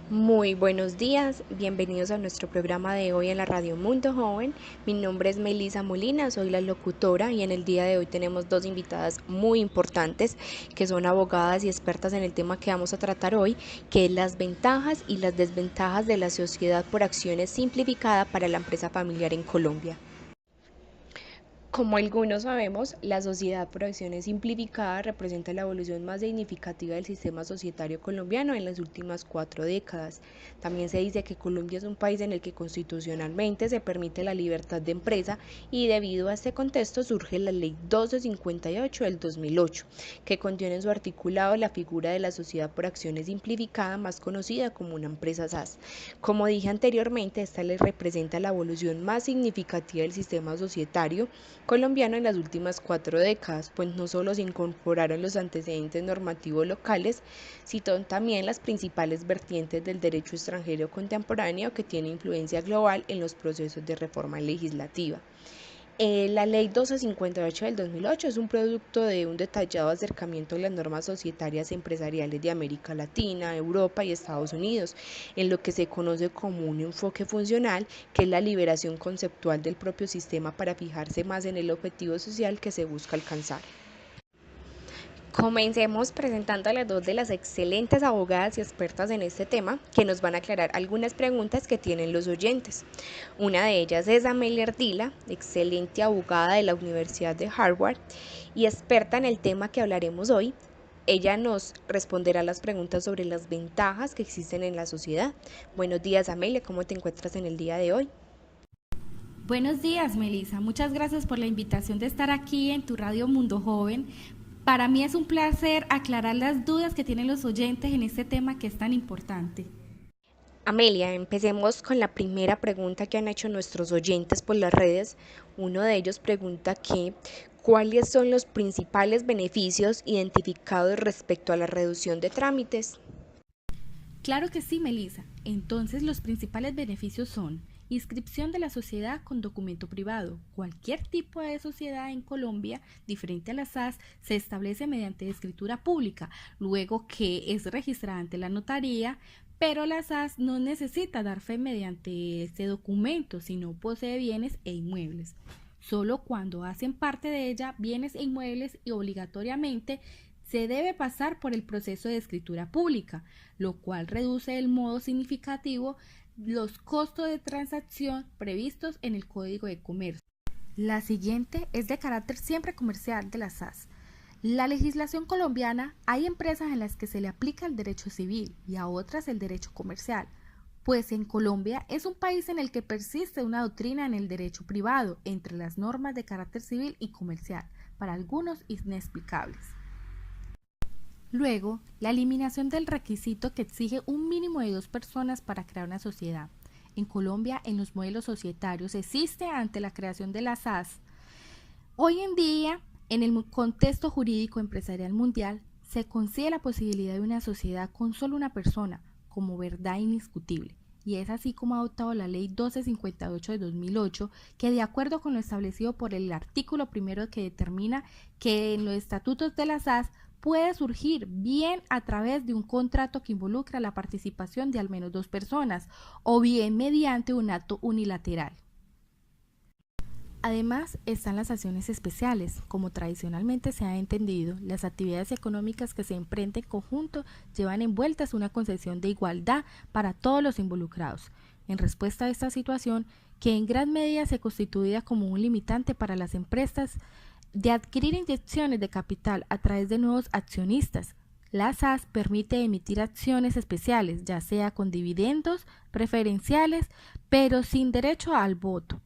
Muy buenos días, bienvenidos a nuestro programa de hoy en la Radio Mundo Joven. Mi nombre es Melisa Molina, soy la locutora y en el día de hoy tenemos dos invitadas muy importantes que son abogadas y expertas en el tema que vamos a tratar hoy, que es las ventajas y las desventajas de la sociedad por acciones simplificada para la empresa familiar en Colombia. Como algunos sabemos, la sociedad por acciones simplificada representa la evolución más significativa del sistema societario colombiano en las últimas 4 décadas. También se dice que Colombia es un país en el que constitucionalmente se permite la libertad de empresa y debido a este contexto surge la Ley 1258 del 2008, que contiene en su articulado la figura de la sociedad por acciones simplificada, más conocida como una empresa SAS. Como dije anteriormente, esta ley representa la evolución más significativa del sistema societario colombiano en las últimas 4 décadas, pues no solo se incorporaron los antecedentes normativos locales, sino también las principales vertientes del derecho extranjero contemporáneo que tiene influencia global en los procesos de reforma legislativa. La Ley 1258 del 2008 es un producto de un detallado acercamiento a las normas societarias empresariales de América Latina, Europa y Estados Unidos, en lo que se conoce como un enfoque funcional, que es la liberación conceptual del propio sistema para fijarse más en el objetivo social que se busca alcanzar. Comencemos presentando a las dos de las excelentes abogadas y expertas en este tema que nos van a aclarar algunas preguntas que tienen los oyentes. Una de ellas es Amelia Ardila, excelente abogada de la Universidad de Harvard y experta en el tema que hablaremos hoy. Ella nos responderá las preguntas sobre las ventajas que existen en la sociedad. Buenos días, Amelia, ¿cómo te encuentras en el día de hoy? Buenos días, Melissa. Muchas gracias por la invitación de estar aquí en tu Radio Mundo Joven. Para mí es un placer aclarar las dudas que tienen los oyentes en este tema que es tan importante. Amelia, empecemos con la primera pregunta que han hecho nuestros oyentes por las redes. Uno de ellos pregunta que ¿cuáles son los principales beneficios identificados respecto a la reducción de trámites? Claro que sí, Melissa. Entonces, los principales beneficios son inscripción de la sociedad con documento privado. Cualquier tipo de sociedad en Colombia, diferente a la SAS, se establece mediante escritura pública, luego que es registrada ante la notaría, pero la SAS no necesita dar fe mediante este documento si no posee bienes e inmuebles. Solo cuando hacen parte de ella bienes e inmuebles y obligatoriamente se debe pasar por el proceso de escritura pública, lo cual reduce de modo significativo los costos de transacción previstos en el Código de Comercio. La siguiente es de carácter siempre comercial de la SAS. La legislación colombiana, hay empresas en las que se le aplica el derecho civil y a otras el derecho comercial, pues en Colombia es un país en el que persiste una doctrina en el derecho privado entre las normas de carácter civil y comercial, para algunos inexplicables. Luego, la eliminación del requisito que exige un mínimo de 2 personas para crear una sociedad. En Colombia, en los modelos societarios, existe ante la creación de las SAS. Hoy en día, en el contexto jurídico empresarial mundial, se considera la posibilidad de una sociedad con solo una persona como verdad indiscutible. Y es así como ha adoptado la Ley 1258 de 2008, que de acuerdo con lo establecido por el artículo primero que determina que en los estatutos de las SAS puede surgir bien a través de un contrato que involucra la participación de al menos 2 personas o bien mediante un acto unilateral. Además, están las acciones especiales. Como tradicionalmente se ha entendido, las actividades económicas que se emprenden en conjunto llevan envueltas una concepción de igualdad para todos los involucrados. En respuesta a esta situación, que en gran medida se constituía como un limitante para las empresas de adquirir inyecciones de capital a través de nuevos accionistas, la SAS permite emitir acciones especiales, ya sea con dividendos preferenciales, pero sin derecho al voto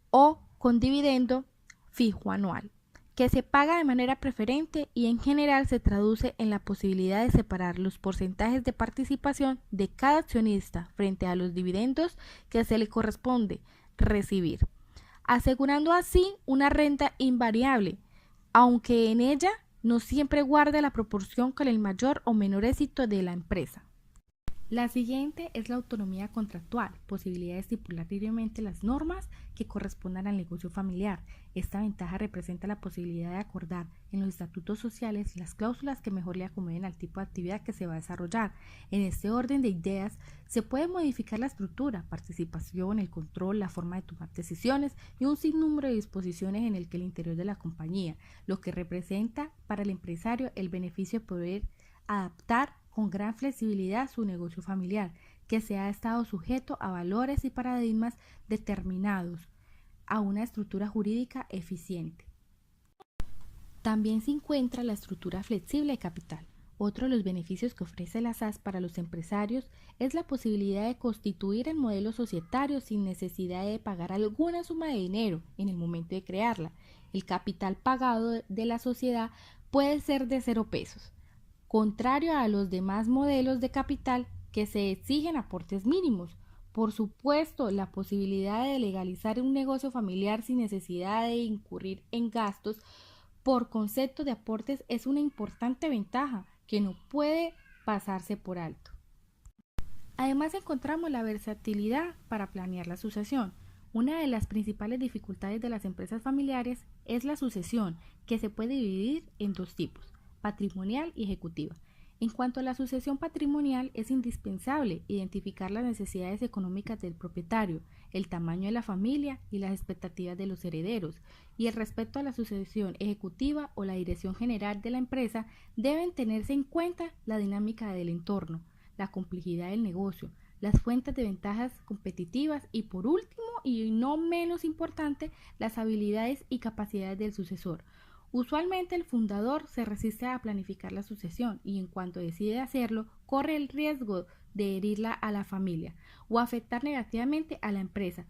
o con dividendo fijo anual, que se paga de manera preferente y en general se traduce en la posibilidad de separar los porcentajes de participación de cada accionista frente a los dividendos que se le corresponde recibir, asegurando así una renta invariable, aunque en ella no siempre guarde la proporción con el mayor o menor éxito de la empresa. La siguiente es la autonomía contractual, posibilidad de estipular libremente las normas que correspondan al negocio familiar. Esta ventaja representa la posibilidad de acordar en los estatutos sociales las cláusulas que mejor le acomoden al tipo de actividad que se va a desarrollar. En este orden de ideas, se puede modificar la estructura, participación, el control, la forma de tomar decisiones y un sinnúmero de disposiciones en el que el interior de la compañía, lo que representa para el empresario el beneficio de poder adaptar con gran flexibilidad su negocio familiar, que se ha estado sujeto a valores y paradigmas determinados, a una estructura jurídica eficiente. También se encuentra la estructura flexible de capital. Otro de los beneficios que ofrece la SAS para los empresarios es la posibilidad de constituir el modelo societario sin necesidad de pagar alguna suma de dinero en el momento de crearla. El capital pagado de la sociedad puede ser de 0 pesos, contrario a los demás modelos de capital que se exigen aportes mínimos. Por supuesto, la posibilidad de legalizar un negocio familiar sin necesidad de incurrir en gastos por concepto de aportes es una importante ventaja que no puede pasarse por alto. Además, encontramos la versatilidad para planear la sucesión. Una de las principales dificultades de las empresas familiares es la sucesión, que se puede dividir en dos tipos: patrimonial y ejecutiva. En cuanto a la sucesión patrimonial, es indispensable identificar las necesidades económicas del propietario, el tamaño de la familia y las expectativas de los herederos. Y el respecto a la sucesión ejecutiva o la dirección general de la empresa, deben tenerse en cuenta la dinámica del entorno, la complejidad del negocio, las fuentes de ventajas competitivas y, por último y no menos importante, las habilidades y capacidades del sucesor. Usualmente el fundador se resiste a planificar la sucesión y, en cuanto decide hacerlo, corre el riesgo de herirla a la familia o afectar negativamente a la empresa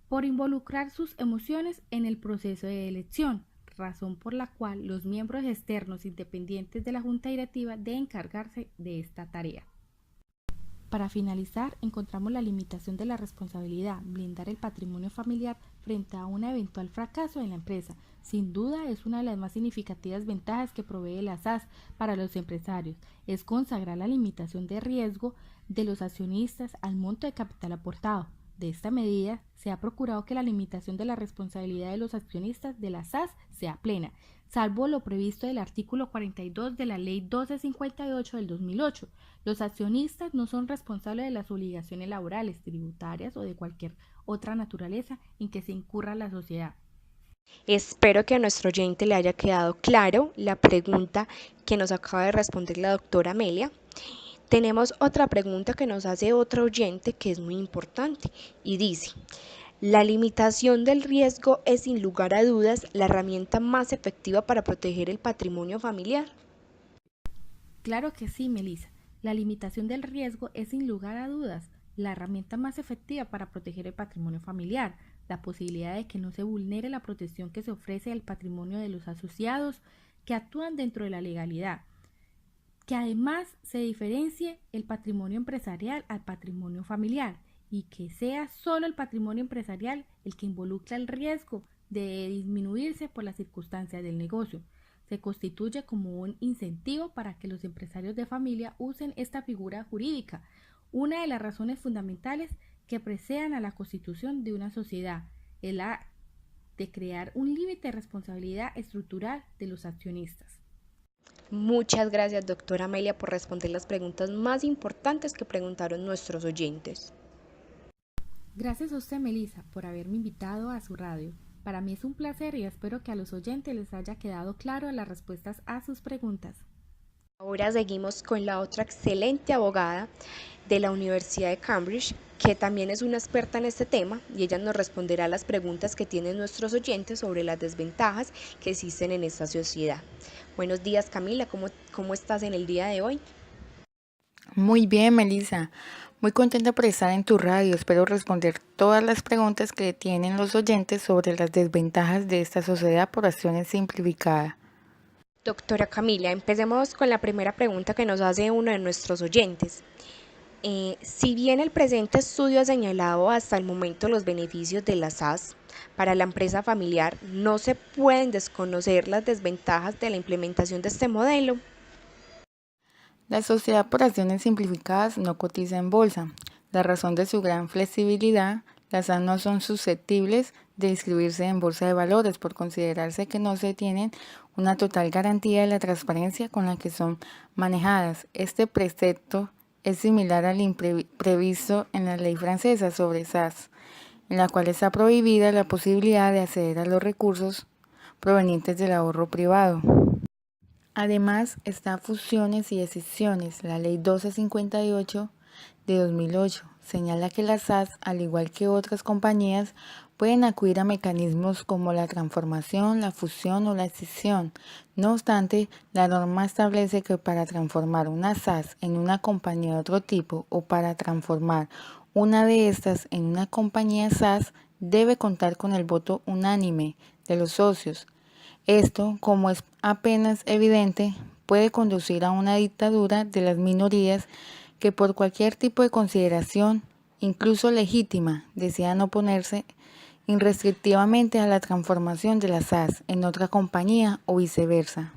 por involucrar sus emociones en el proceso de elección, razón por la cual los miembros externos independientes de la junta directiva deben encargarse de esta tarea. Para finalizar, encontramos la limitación de la responsabilidad, blindar el patrimonio familiar frente a un eventual fracaso en la empresa. Sin duda es una de las más significativas ventajas que provee la SAS para los empresarios. Es consagrar la limitación de riesgo de los accionistas al monto de capital aportado. De esta medida, se ha procurado que la limitación de la responsabilidad de los accionistas de la SAS sea plena, salvo lo previsto del artículo 42 de la Ley 1258 del 2008. Los accionistas no son responsables de las obligaciones laborales, tributarias o de cualquier otra naturaleza en que se incurra la sociedad. Espero que a nuestro oyente le haya quedado claro la pregunta que nos acaba de responder la doctora Amelia. Tenemos otra pregunta que nos hace otro oyente que es muy importante y dice: la limitación del riesgo es sin lugar a dudas la herramienta más efectiva para proteger el patrimonio familiar. Claro que sí, Melissa. La limitación del riesgo es sin lugar a dudas la herramienta más efectiva para proteger el patrimonio familiar. La posibilidad de que no se vulnere la protección que se ofrece al patrimonio de los asociados que actúan dentro de la legalidad. Que además se diferencie el patrimonio empresarial al patrimonio familiar y que sea solo el patrimonio empresarial el que involucra el riesgo de disminuirse por las circunstancias del negocio. Se constituye como un incentivo para que los empresarios de familia usen esta figura jurídica, una de las razones fundamentales que precedan a la constitución de una sociedad es la de crear un límite de responsabilidad estructural de los accionistas. Muchas gracias, doctora Amelia, por responder las preguntas más importantes que preguntaron nuestros oyentes. Gracias a usted, Melissa, por haberme invitado a su radio. Para mí es un placer y espero que a los oyentes les haya quedado claro las respuestas a sus preguntas. Ahora seguimos con la otra excelente abogada de la Universidad de Cambridge, que también es una experta en este tema, y ella nos responderá las preguntas que tienen nuestros oyentes sobre las desventajas que existen en esta sociedad. Buenos días, Camila, ¿cómo estás en el día de hoy? Muy bien, Melissa. Muy contenta por estar en tu radio. Espero responder todas las preguntas que tienen los oyentes sobre las desventajas de esta sociedad por acciones simplificadas. Doctora Camila, empecemos con la primera pregunta que nos hace uno de nuestros oyentes. Si bien el presente estudio ha señalado hasta el momento los beneficios de la SAS para la empresa familiar, no se pueden desconocer las desventajas de la implementación de este modelo. La sociedad por acciones simplificadas no cotiza en bolsa. La razón de su gran flexibilidad, las SAS no son susceptibles de inscribirse en bolsa de valores por considerarse que no se tienen una total garantía de la transparencia con la que son manejadas. Este precepto es similar al previsto en la ley francesa sobre SAS, en la cual está prohibida la posibilidad de acceder a los recursos provenientes del ahorro privado. Además, está fusiones y escisiones. La ley 1258 de 2008 señala que las SAS, al igual que otras compañías, pueden acudir a mecanismos como la transformación, la fusión o la escisión. No obstante, la norma establece que para transformar una SAS en una compañía de otro tipo o para transformar una de estas en una compañía SAS, debe contar con el voto unánime de los socios. Esto, como es apenas evidente, puede conducir a una dictadura de las minorías que por cualquier tipo de consideración, incluso legítima, desean oponerse irrestrictivamente a la transformación de la SAS en otra compañía o viceversa.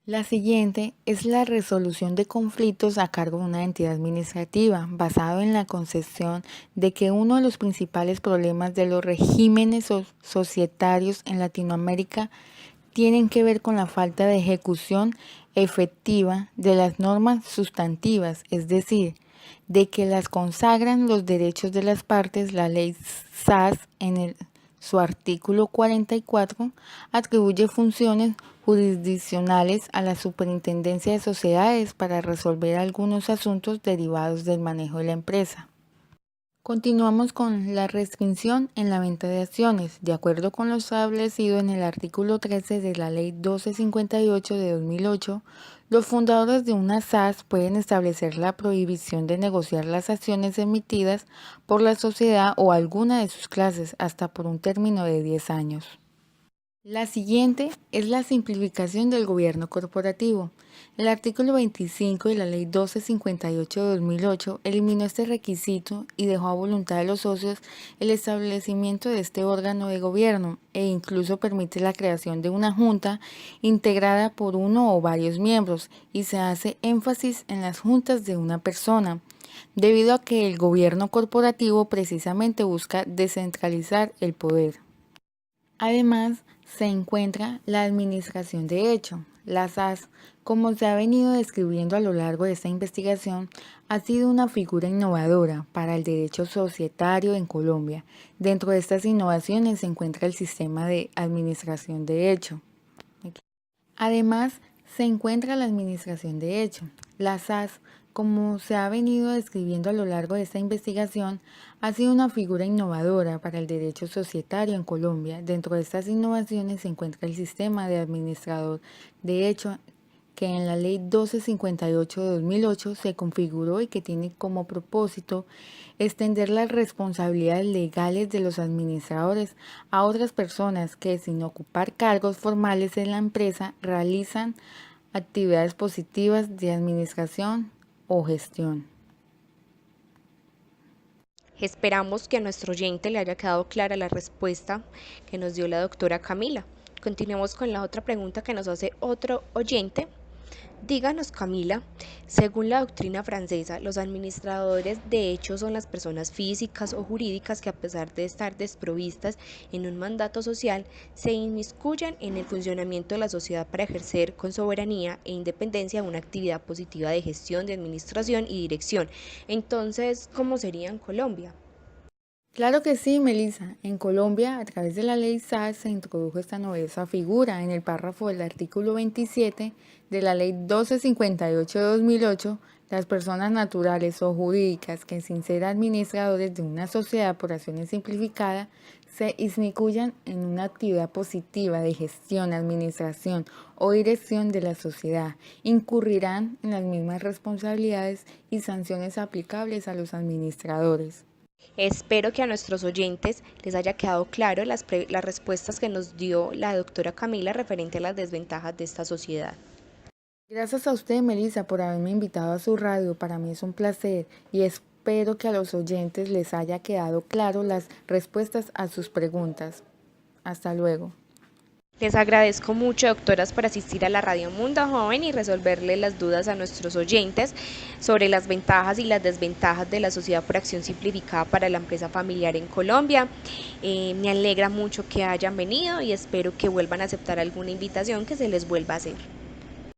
La siguiente es la resolución de conflictos a cargo de una entidad administrativa, basado en la concepción de que uno de los principales problemas de los regímenes societarios en Latinoamérica tienen que ver con la falta de ejecución efectiva de las normas sustantivas, es decir, de que las consagran los derechos de las partes. La ley SAS en su artículo 44 atribuye funciones jurisdiccionales a la Superintendencia de Sociedades para resolver algunos asuntos derivados del manejo de la empresa. Continuamos con la restricción en la venta de acciones. De acuerdo con lo establecido en el artículo 13 de la Ley 1258 de 2008, los fundadores de una SAS pueden establecer la prohibición de negociar las acciones emitidas por la sociedad o alguna de sus clases hasta por un término de 10 años. La siguiente es la simplificación del gobierno corporativo. El artículo 25 de la Ley 1258 de 2008 eliminó este requisito y dejó a voluntad de los socios el establecimiento de este órgano de gobierno e incluso permite la creación de una junta integrada por uno o varios miembros y se hace énfasis en las juntas de una persona, debido a que el gobierno corporativo precisamente busca descentralizar el poder. Además, se encuentra la administración de hecho. La SAS, como se ha venido describiendo a lo largo de esta investigación, ha sido una figura innovadora para el derecho societario en Colombia. Dentro de estas innovaciones se encuentra el sistema de administración de hecho. Además, se encuentra la administración de hecho. La SAS, como se ha venido describiendo a lo largo de esta investigación, ha sido una figura innovadora para el derecho societario en Colombia. Dentro de estas innovaciones se encuentra el sistema de administrador de hecho que en la Ley 1258 de 2008 se configuró y que tiene como propósito extender las responsabilidades legales de los administradores a otras personas que, sin ocupar cargos formales en la empresa, realizan actividades positivas de administración o gestión. Esperamos que a nuestro oyente le haya quedado clara la respuesta que nos dio la doctora Camila. Continuemos con la otra pregunta que nos hace otro oyente. Díganos, Camila, según la doctrina francesa, los administradores de hecho son las personas físicas o jurídicas que, a pesar de estar desprovistas en un mandato social, se inmiscuyen en el funcionamiento de la sociedad para ejercer con soberanía e independencia una actividad positiva de gestión, de administración y dirección. Entonces, ¿cómo sería en Colombia? Claro que sí, Melissa. En Colombia, a través de la ley SAS, se introdujo esta novedosa figura en el párrafo del artículo 27 de la ley 1258 de 2008. Las personas naturales o jurídicas que, sin ser administradores de una sociedad por acciones simplificadas, se inmiscuyan en una actividad positiva de gestión, administración o dirección de la sociedad, incurrirán en las mismas responsabilidades y sanciones aplicables a los administradores. Espero que a nuestros oyentes les haya quedado claro las respuestas que nos dio la doctora Camila referente a las desventajas de esta sociedad. Gracias a usted, Melissa, por haberme invitado a su radio. Para mí es un placer y espero que a los oyentes les haya quedado claro las respuestas a sus preguntas. Hasta luego. Les agradezco mucho, doctoras, por asistir a la Radio Mundo Joven y resolverle las dudas a nuestros oyentes sobre las ventajas y las desventajas de la sociedad por acción simplificada para la empresa familiar en Colombia. Me alegra mucho que hayan venido y espero que vuelvan a aceptar alguna invitación que se les vuelva a hacer.